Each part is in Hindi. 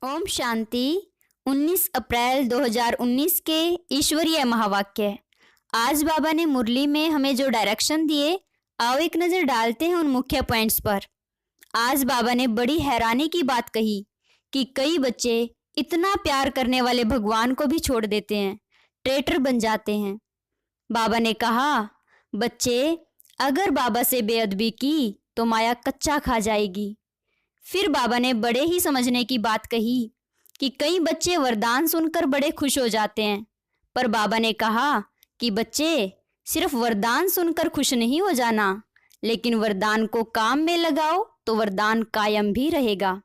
ओम शांति। 19 अप्रैल 2019 के ईश्वरीय महावाक्य। आज बाबा ने मुरली में हमें जो डायरेक्शन दिए, आओ एक नज़र डालते हैं उन मुख्य पॉइंट्स पर। आज बाबा ने बड़ी हैरानी की बात कही कि कई बच्चे इतना प्यार करने वाले भगवान को भी छोड़ देते हैं, ट्रेटर बन जाते हैं। बाबा ने कहा, बच्चे अगर बाबा से बेअदबी की तो माया कच्चा खा जाएगी। फिर बाबा ने बड़े ही समझने की बात कही कि कई बच्चे वरदान सुनकर बड़े खुश हो जाते हैं, पर बाबा ने कहा कि बच्चे सिर्फ वरदान सुनकर खुश नहीं हो जाना, लेकिन वरदान को काम में लगाओ तो वरदान कायम भी रहेगा।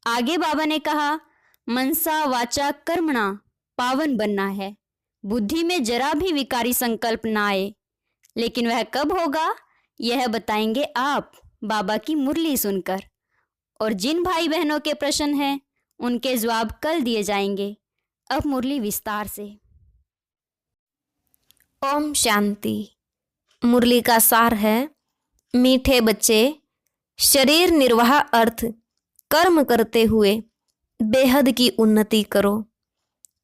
आगे बाबा ने कहा, मनसा वाचा कर्मणा पावन बनना है, बुद्धि में जरा भी विकारी संकल्प ना आए। लेकिन वह कब होगा, यह बताएंगे आप बाबा की मुरली सुनकर। और जिन भाई बहनों के प्रश्न हैं उनके जवाब कल दिए जाएंगे। अब मुरली विस्तार से। ओम शांति। मुरली का सार है, मीठे बच्चे, शरीर निर्वाह अर्थ कर्म करते हुए बेहद की उन्नति करो।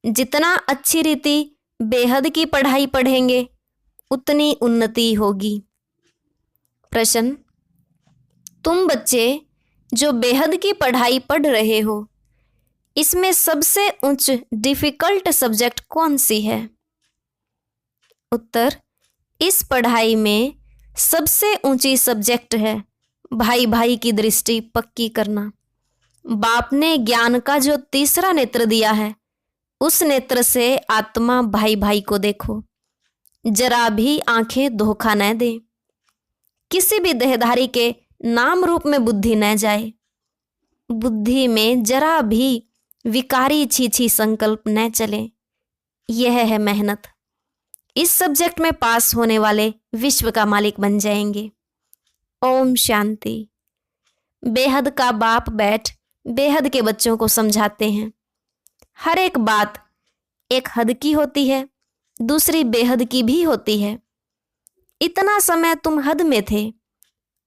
जितना अच्छी रीति बेहद की पढ़ाई पढ़ेंगे उतनी उन्नति होगी। प्रश्न, तुम बच्चे जो बेहद की पढ़ाई पढ़ रहे हो, इसमें सबसे उच्च डिफिकल्ट सब्जेक्ट कौन सी है? उत्तर, इस पढ़ाई में सबसे ऊंची सब्जेक्ट है भाई भाई की दृष्टि पक्की करना। बाप ने ज्ञान का जो तीसरा नेत्र दिया है, उस नेत्र से आत्मा भाई भाई को देखो, जरा भी आंखें धोखा न दे। किसी भी देहधारी के नाम रूप में बुद्धि न जाए, बुद्धि में जरा भी विकारी छीछी संकल्प न चले। यह है मेहनत। इस सब्जेक्ट में पास होने वाले विश्व का मालिक बन जाएंगे। ओम शांति। बेहद का बाप बैठ बेहद के बच्चों को समझाते हैं। हर एक बात एक हद की होती है, दूसरी बेहद की भी होती है। इतना समय तुम हद में थे,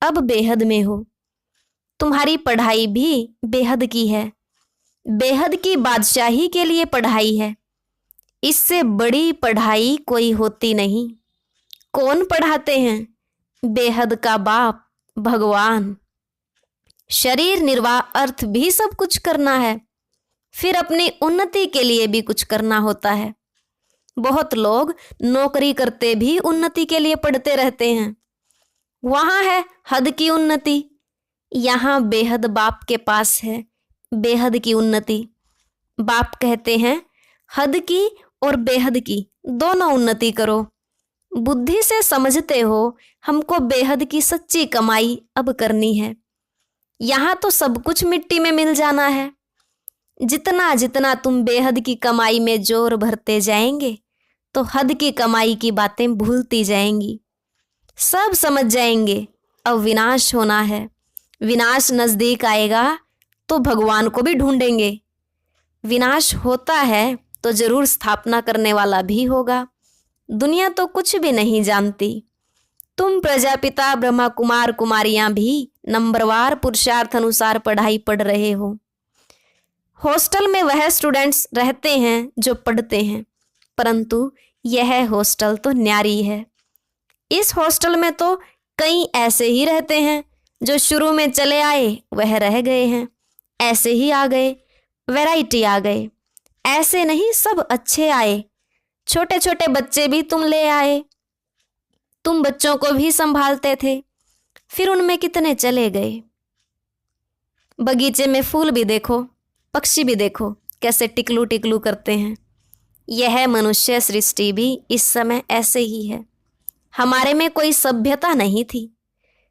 अब बेहद में हो। तुम्हारी पढ़ाई भी बेहद की है, बेहद की बादशाही के लिए पढ़ाई है। इससे बड़ी पढ़ाई कोई होती नहीं। कौन पढ़ाते हैं? बेहद का बाप भगवान। शरीर निर्वाह अर्थ भी सब कुछ करना है, फिर अपनी उन्नति के लिए भी कुछ करना होता है। बहुत लोग नौकरी करते भी उन्नति के लिए पढ़ते रहते हैं। वहां है हद की उन्नति, यहाँ बेहद बाप के पास है बेहद की उन्नति। बाप कहते हैं हद की और बेहद की दोनों उन्नति करो। बुद्धि से समझते हो हमको बेहद की सच्ची कमाई अब करनी है। यहाँ तो सब कुछ मिट्टी में मिल जाना है। जितना जितना तुम बेहद की कमाई में जोर भरते जाएंगे तो हद की कमाई की बातें भूलती जाएंगी। सब समझ जाएंगे अब विनाश होना है। विनाश नजदीक आएगा तो भगवान को भी ढूंढेंगे। विनाश होता है तो जरूर स्थापना करने वाला भी होगा। दुनिया तो कुछ भी नहीं जानती। तुम प्रजापिता ब्रह्मा कुमार कुमारियां भी नंबरवार पुरुषार्थ अनुसार पढ़ाई पढ़ रहे हो। हॉस्टल में वह स्टूडेंट्स रहते हैं जो पढ़ते हैं, परंतु यह हॉस्टल तो न्यारी है। इस हॉस्टल में तो कई ऐसे ही रहते हैं जो शुरू में चले आए वह रह गए हैं, ऐसे ही आ गए, वैरायटी आ गए। ऐसे नहीं सब अच्छे आए। छोटे छोटे बच्चे भी तुम ले आए। तुम बच्चों को भी संभालते थे, फिर उनमें कितने चले गए। बगीचे में फूल भी देखो, पक्षी भी देखो कैसे टिकलू टिकलू करते हैं। यह मनुष्य सृष्टि भी इस समय ऐसे ही है। हमारे में कोई सभ्यता नहीं थी।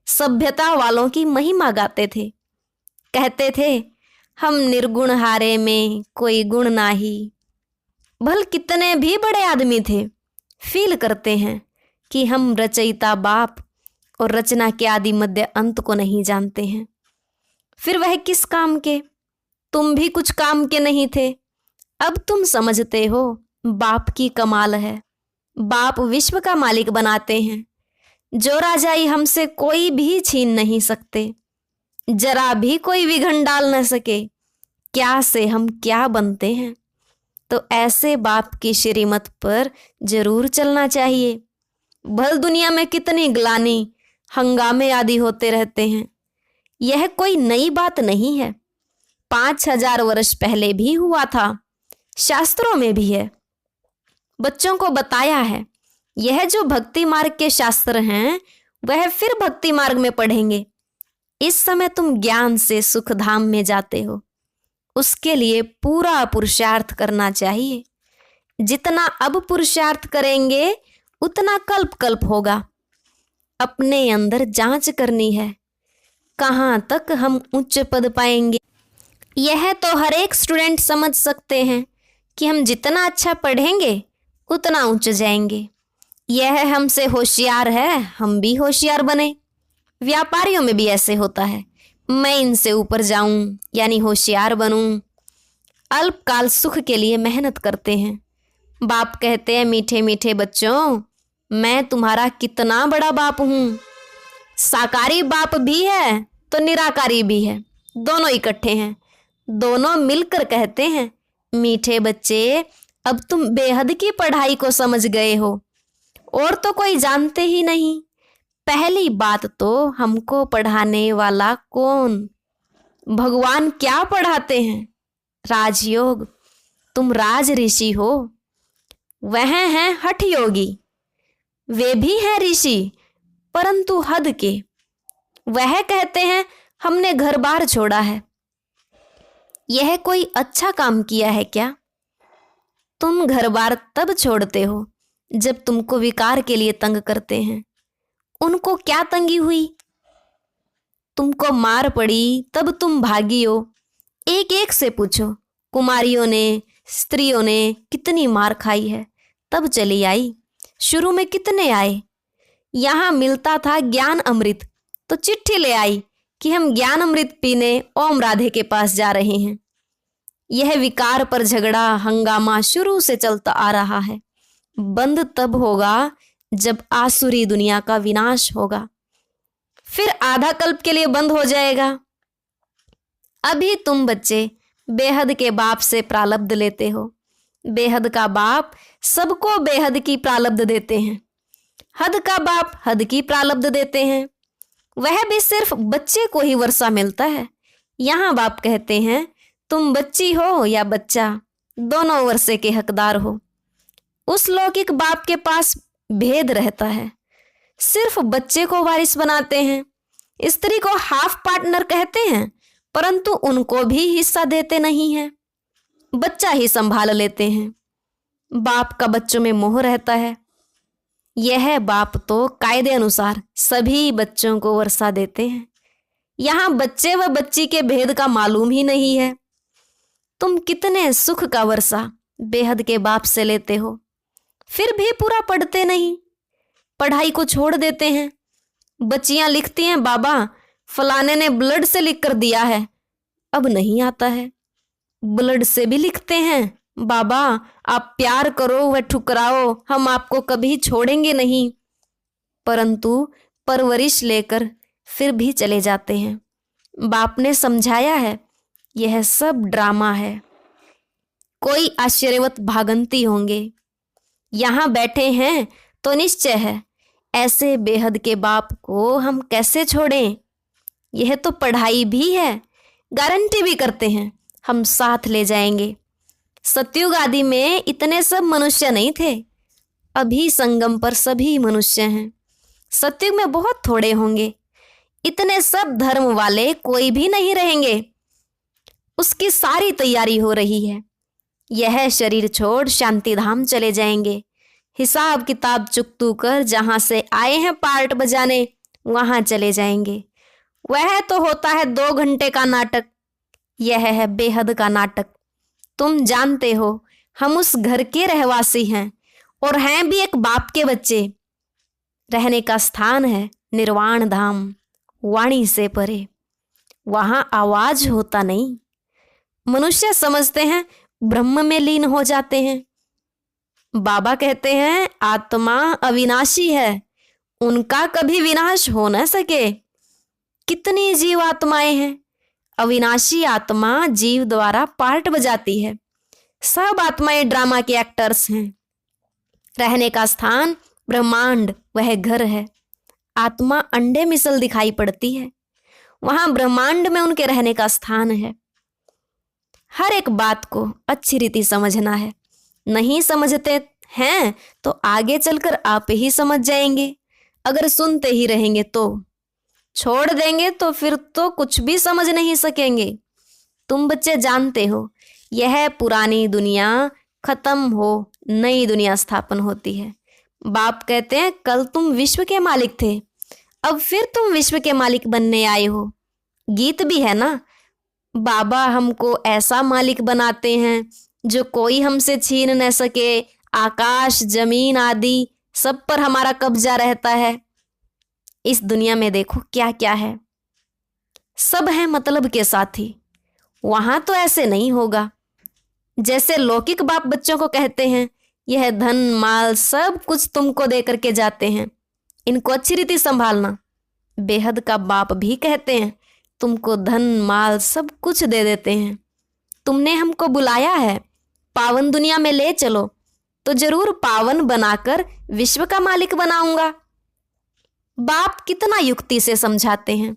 सभ्यता वालों की महिमा गाते थे, कहते थे हम निर्गुण हारे में कोई गुण नाही। भल कितने भी बड़े आदमी थे, फील करते हैं कि हम रचयिता बाप और रचना के आदि मध्य अंत को नहीं जानते हैं। फिर वह किस काम के? तुम भी कुछ काम के नहीं थे। अब तुम समझते हो बाप की कमाल है। बाप विश्व का मालिक बनाते हैं। जो राजाई हमसे कोई भी छीन नहीं सकते, जरा भी कोई विघन डाल न सके। क्या से हम क्या बनते हैं। तो ऐसे बाप की श्रीमत पर जरूर चलना चाहिए। भल दुनिया में कितनी ग्लानि, हंगामे आदि होते रहते हैं। यह कोई नई बात नहीं है, 5000 वर्ष पहले भी हुआ था, शास्त्रों में भी है, बच्चों को बताया है। यह जो भक्ति मार्ग के शास्त्र हैं वह फिर भक्ति मार्ग में पढ़ेंगे। इस समय तुम ज्ञान से सुख धाम में जाते हो, उसके लिए पूरा पुरुषार्थ करना चाहिए। जितना अब पुरुषार्थ करेंगे उतना कल्प कल्प होगा। अपने अंदर जांच करनी है, कहाँ तक हम उच्च पद पाएंगे। यह तो हर एक स्टूडेंट समझ सकते हैं कि हम जितना अच्छा पढ़ेंगे उतना ऊंच जाएंगे। यह हमसे होशियार है, हम भी होशियार बने। व्यापारियों में भी ऐसे होता है, मैं इनसे ऊपर जाऊं यानी होशियार बनूं। अल्पकाल सुख के लिए मेहनत करते हैं। बाप कहते हैं, मीठे मीठे बच्चों, मैं तुम्हारा कितना बड़ा बाप हूं। साकारी बाप भी है तो निराकारी भी है, दोनों इकट्ठे हैं। दोनों मिलकर कहते हैं, मीठे बच्चे, अब तुम बेहद की पढ़ाई को समझ गए हो, और तो कोई जानते ही नहीं। पहली बात तो हमको पढ़ाने वाला कौन? भगवान क्या पढ़ाते हैं? राजयोग। तुम राज ऋषि हो, वह हैं हठ योगी। वे भी हैं ऋषि परंतु हद के। वह कहते हैं हमने घर बार छोड़ा है। यह कोई अच्छा काम किया है क्या? तुम घर बार तब छोड़ते हो जब तुमको विकार के लिए तंग करते हैं। उनको क्या तंगी हुई? तुमको मार पड़ी तब तुम भागी हो। एक एक से पूछो, कुमारियों ने, स्त्रियों ने कितनी मार खाई है, तब चली आई। शुरू में कितने आए? यहाँ मिलता था ज्ञान अमृत तो चिट्ठी ले आई कि हम ज्ञान अमृत पीने ओम राधे के पास जा रहे हैं। यह विकार पर झगड़ा हंगामा शुरू से चलता आ रहा है। बंद तब होगा जब आसुरी दुनिया का विनाश होगा, फिर आधा कल्प के लिए बंद हो जाएगा। अभी तुम बच्चे बेहद के बाप से प्रालब्ध लेते हो। बेहद का बाप सबको बेहद की प्रालब्ध देते हैं। हद का बाप हद की प्रालब्ध देते हैं, वह भी सिर्फ बच्चे को ही वर्षा मिलता है। यहाँ बाप कहते हैं, तुम बच्ची हो या बच्चा, दोनों वर्षे के हकदार हो। उस लौकिक बाप के पास भेद रहता है, सिर्फ बच्चे को वारिस बनाते हैं। स्त्री को हाफ पार्टनर कहते हैं परंतु उनको भी हिस्सा देते नहीं हैं, बच्चा ही संभाल लेते हैं। बाप का बच्चों में मोह रहता है। यह बाप तो कायदे अनुसार सभी बच्चों को वर्षा देते हैं। यहाँ बच्चे व बच्ची के भेद का मालूम ही नहीं है। तुम कितने सुख का वर्षा बेहद के बाप से लेते हो, फिर भी पूरा पढ़ते नहीं, पढ़ाई को छोड़ देते हैं। बच्चियां लिखती हैं, बाबा फलाने ने ब्लड से लिख कर दिया है, अब नहीं आता है। ब्लड से भी लिखते हैं, बाबा आप प्यार करो व ठुकराओ, हम आपको कभी छोड़ेंगे नहीं, परंतु परवरिश लेकर फिर भी चले जाते हैं। बाप ने समझाया है, यह सब ड्रामा है। कोई आश्चर्यवत भागंती होंगे। यहाँ बैठे हैं तो निश्चय है ऐसे बेहद के बाप को हम कैसे छोड़ें। यह तो पढ़ाई भी है, गारंटी भी करते हैं हम साथ ले जाएंगे। सतयुग आदि में इतने सब मनुष्य नहीं थे, अभी संगम पर सभी मनुष्य हैं। सतयुग में बहुत थोड़े होंगे, इतने सब धर्म वाले कोई भी नहीं रहेंगे। उसकी सारी तैयारी हो रही है। यह शरीर छोड़ शांति धाम चले जाएंगे। हिसाब किताब चुकतू कर जहां से आए हैं पार्ट बजाने वहां चले जाएंगे। वह तो होता है 2 घंटे का नाटक, यह है बेहद का नाटक। तुम जानते हो हम उस घर के रहवासी हैं और हैं भी एक बाप के बच्चे। रहने का स्थान है निर्वाण धाम, वाणी से परे। वहां आवाज होता नहीं। मनुष्य समझते हैं ब्रह्म में लीन हो जाते हैं। बाबा कहते हैं आत्मा अविनाशी है, उनका कभी विनाश हो न सके। कितनी जीवात्माएं हैं, अविनाशी आत्मा जीव द्वारा पार्ट बजाती है। सब आत्माएं ड्रामा के एक्टर्स हैं। रहने का स्थान ब्रह्मांड वह घर है। आत्मा अंडे मिसल दिखाई पड़ती है, वहां ब्रह्मांड में उनके रहने का स्थान है। हर एक बात को अच्छी रीति समझना है। नहीं समझते हैं तो आगे चलकर आप ही समझ जाएंगे। अगर सुनते ही रहेंगे तो, छोड़ देंगे तो फिर तो कुछ भी समझ नहीं सकेंगे। तुम बच्चे जानते हो, यह पुरानी दुनिया खत्म हो, नई दुनिया स्थापन होती है। बाप कहते हैं कल तुम विश्व के मालिक थे, अब फिर तुम विश्व के मालिक बनने आए हो। गीत भी है ना, बाबा हमको ऐसा मालिक बनाते हैं जो कोई हमसे छीन न सके। आकाश जमीन आदि सब पर हमारा कब्जा रहता है। इस दुनिया में देखो क्या क्या है, सब है मतलब के साथी। वहां तो ऐसे नहीं होगा। जैसे लौकिक बाप बच्चों को कहते हैं यह धन माल सब कुछ तुमको दे करके जाते हैं, इनको अच्छी रीति संभालना। बेहद का बाप भी कहते हैं तुमको धन माल सब कुछ दे देते हैं। तुमने हमको बुलाया है, पावन दुनिया में ले चलो, तो जरूर पावन बनाकर विश्व का मालिक बनाऊंगा। बाप कितना युक्ति से समझाते हैं।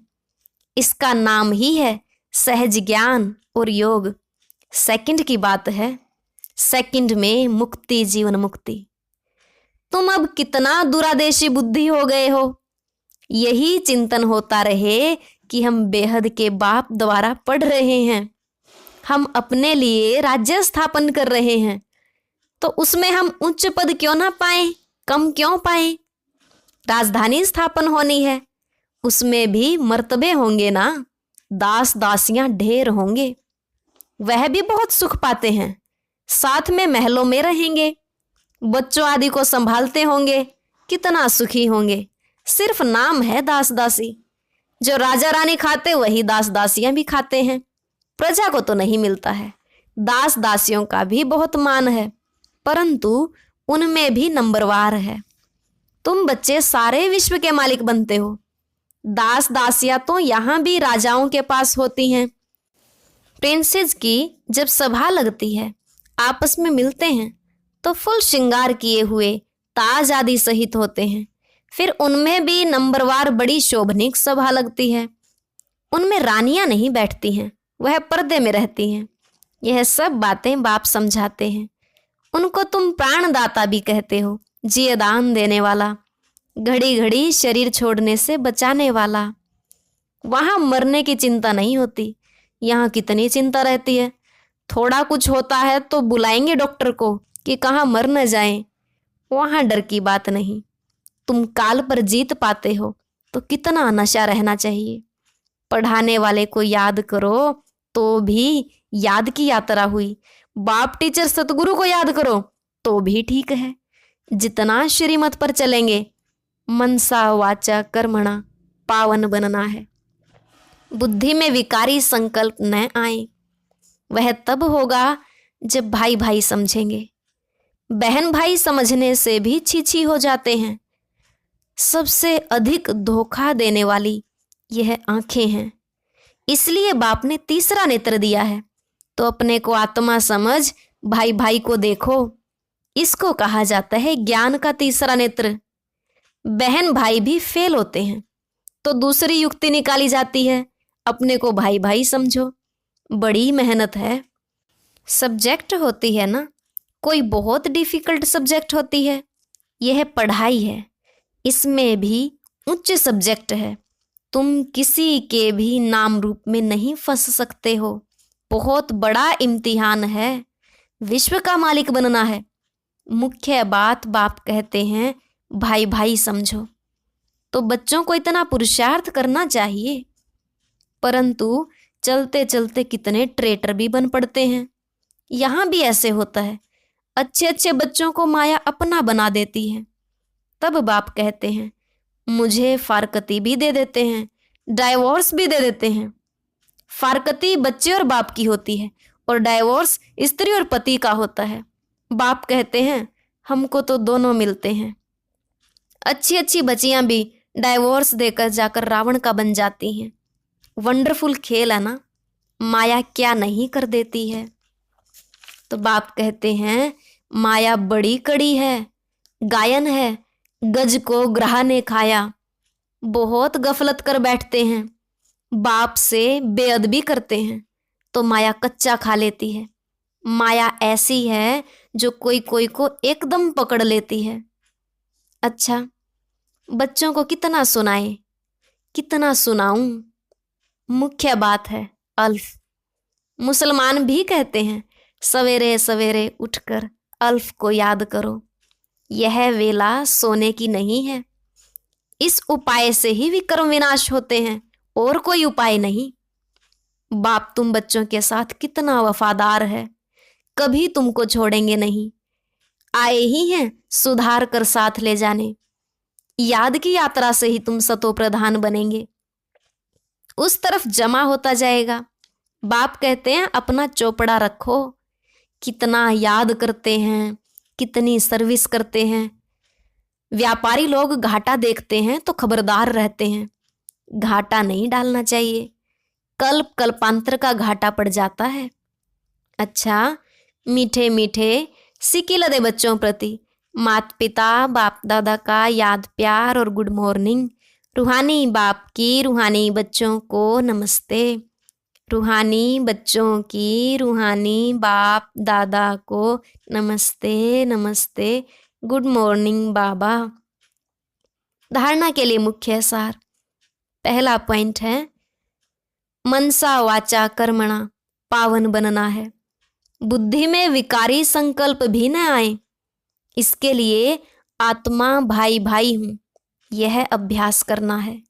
इसका नाम ही है सहज ज्ञान और योग। सेकंड की बात है, सेकंड में मुक्ति, जीवन मुक्ति। तुम अब कितना दूरादेशी बुद्धि हो गए हो। यही चिंतन होता रहे कि हम बेहद के बाप द्वारा पढ़ रहे हैं, हम अपने लिए राज्य स्थापन कर रहे हैं, तो उसमें हम उच्च पद क्यों ना पाएं, कम क्यों पाएं। राजधानी स्थापन होनी है, उसमें भी मर्तबे होंगे ना, दास दासियां ढेर होंगे, वह भी बहुत सुख पाते हैं। साथ में महलों में रहेंगे, बच्चों आदि को संभालते होंगे, कितना सुखी होंगे। सिर्फ नाम है दास दासी। जो राजा रानी खाते वही दास दासियां भी खाते हैं, प्रजा को तो नहीं मिलता है। दास दासियों का भी बहुत मान है, परंतु उनमें भी नंबरवार है। तुम बच्चे सारे विश्व के मालिक बनते हो। दास दासियां तो यहाँ भी राजाओं के पास होती हैं। प्रिंसेस की जब सभा लगती है, आपस में मिलते हैं तो फुल श्रृंगार किए हुए ताज आदि सहित होते हैं। फिर उनमें भी नंबरवार बड़ी शोभनीक सभा लगती है। उनमें रानियां नहीं बैठती हैं, वह पर्दे में रहती हैं। यह सब बातें बाप समझाते हैं। उनको तुम प्राणदाता भी कहते हो, जिये दान देने वाला, घड़ी घड़ी शरीर छोड़ने से बचाने वाला। वहां मरने की चिंता नहीं होती, यहाँ कितनी चिंता रहती है। थोड़ा कुछ होता है तो बुलाएंगे डॉक्टर को कि कहाँ मर न जाएं। वहां डर की बात नहीं। तुम काल पर जीत पाते हो तो कितना नशा रहना चाहिए। पढ़ाने वाले को याद करो तो भी याद की यात्रा हुई। बाप टीचर सतगुरु को याद करो तो भी ठीक है। जितना श्रीमत पर चलेंगे, मनसा वाचा कर्मणा पावन बनना है। बुद्धि में विकारी संकल्प न आए। वह तब होगा जब भाई भाई समझेंगे। बहन भाई समझने से भी छीछी हो जाते हैं। सबसे अधिक धोखा देने वाली यह आंखें हैं। इसलिए बाप ने तीसरा नेत्र दिया है। तो अपने को आत्मा समझ, भाई भाई को देखो। इसको कहा जाता है ज्ञान का तीसरा नेत्र। बहन भाई भी फेल होते हैं तो दूसरी युक्ति निकाली जाती है, अपने को भाई भाई समझो। बड़ी मेहनत है। सब्जेक्ट होती है ना, कोई बहुत डिफिकल्ट सब्जेक्ट होती है। यह पढ़ाई है, इसमें भी उच्च सब्जेक्ट है। तुम किसी के भी नाम रूप में नहीं फंस सकते हो। बहुत बड़ा इम्तिहान है, विश्व का मालिक बनना है। मुख्य बात बाप कहते हैं भाई भाई समझो। तो बच्चों को इतना पुरुषार्थ करना चाहिए, परंतु चलते चलते कितने ट्रेटर भी बन पड़ते हैं। यहाँ भी ऐसे होता है, अच्छे अच्छे बच्चों को माया अपना बना देती है। तब बाप कहते हैं मुझे फारकती भी दे देते हैं, डाइवोर्स भी दे देते हैं। फारकती बच्चे और बाप की होती है और डाइवोर्स स्त्री और पति का होता है। बाप कहते हैं हमको तो दोनों मिलते हैं। अच्छी अच्छी बच्चियां भी डाइवोर्स देकर जाकर रावण का बन जाती हैं। वंडरफुल खेल है ना। माया क्या नहीं कर देती है। तो बाप कहते हैं माया बड़ी कड़ी है, गायन है, गज को ग्राह ने खाया। बहुत गफलत कर बैठते हैं, बाप से बेअदबी करते हैं तो माया कच्चा खा लेती है। माया ऐसी है जो कोई कोई को एकदम पकड़ लेती है। अच्छा, बच्चों को कितना सुनाए, कितना सुनाऊं? मुख्य बात है अल्फ। मुसलमान भी कहते हैं सवेरे सवेरे उठकर अल्फ को याद करो। यह वेला सोने की नहीं है। इस उपाय से ही विक्रम विनाश होते हैं, और कोई उपाय नहीं। बाप तुम बच्चों के साथ कितना वफादार है, कभी तुमको छोड़ेंगे नहीं। आए ही हैं सुधार कर साथ ले जाने। याद की यात्रा से ही तुम सतो प्रधान बनेंगे, उस तरफ जमा होता जाएगा। बाप कहते हैं अपना चौपड़ा रखो, कितना याद करते हैं, कितनी सर्विस करते हैं। व्यापारी लोग घाटा देखते हैं तो खबरदार रहते हैं, घाटा नहीं डालना चाहिए, कल्प कल्पांतर का घाटा पड़ जाता है। अच्छा, मीठे मीठे सिकिल दे बच्चों प्रति माता पिता बाप दादा का याद प्यार और गुड मॉर्निंग। रूहानी बाप की रूहानी बच्चों को नमस्ते। रूहानी बच्चों की रूहानी बाप दादा को नमस्ते नमस्ते। गुड मॉर्निंग बाबा। धारणा के लिए मुख्य सार। पहला पॉइंट है मनसा वाचा कर्मणा पावन बनना है। बुद्धि में विकारी संकल्प भी न आए, इसके लिए आत्मा भाई भाई हूं यह अभ्यास करना है।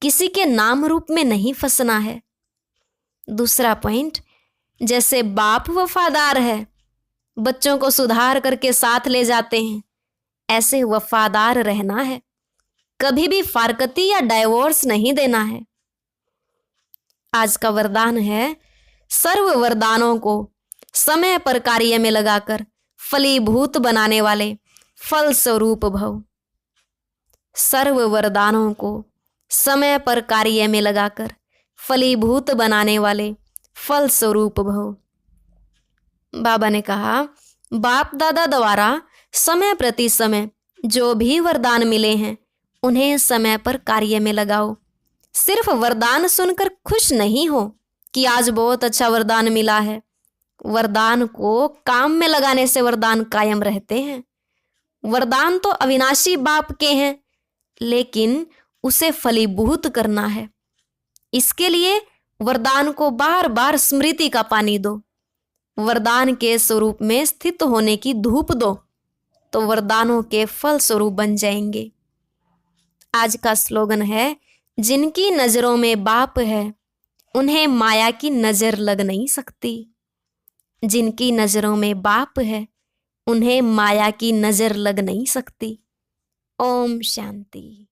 किसी के नाम रूप में नहीं फंसना है। दूसरा पॉइंट, जैसे बाप वफादार है, बच्चों को सुधार करके साथ ले जाते हैं, ऐसे वफादार रहना है। कभी भी फारकती या डाइवोर्स नहीं देना है। आज का वरदान है सर्व वरदानों को समय पर कार्य में लगाकर फलीभूत बनाने वाले फल स्वरूप भव। सर्व वरदानों को समय पर कार्य में लगाकर फलीभूत बनाने वाले फल स्वरूप भव। बाबा ने कहा बाप दादा द्वारा समय प्रति समय जो भी वरदान मिले हैं उन्हें समय पर कार्य में लगाओ। सिर्फ वरदान सुनकर खुश नहीं हो कि आज बहुत अच्छा वरदान मिला है। वरदान को काम में लगाने से वरदान कायम रहते हैं। वरदान तो अविनाशी बाप के हैं, लेकिन उसे फलीभूत करना है। इसके लिए वरदान को बार बार स्मृति का पानी दो, वरदान के स्वरूप में स्थित होने की धूप दो, तो वरदानों के फल स्वरूप बन जाएंगे। आज का स्लोगन है जिनकी नजरों में बाप है उन्हें माया की नजर लग नहीं सकती। जिनकी नजरों में बाप है उन्हें माया की नजर लग नहीं सकती। ओम शांति।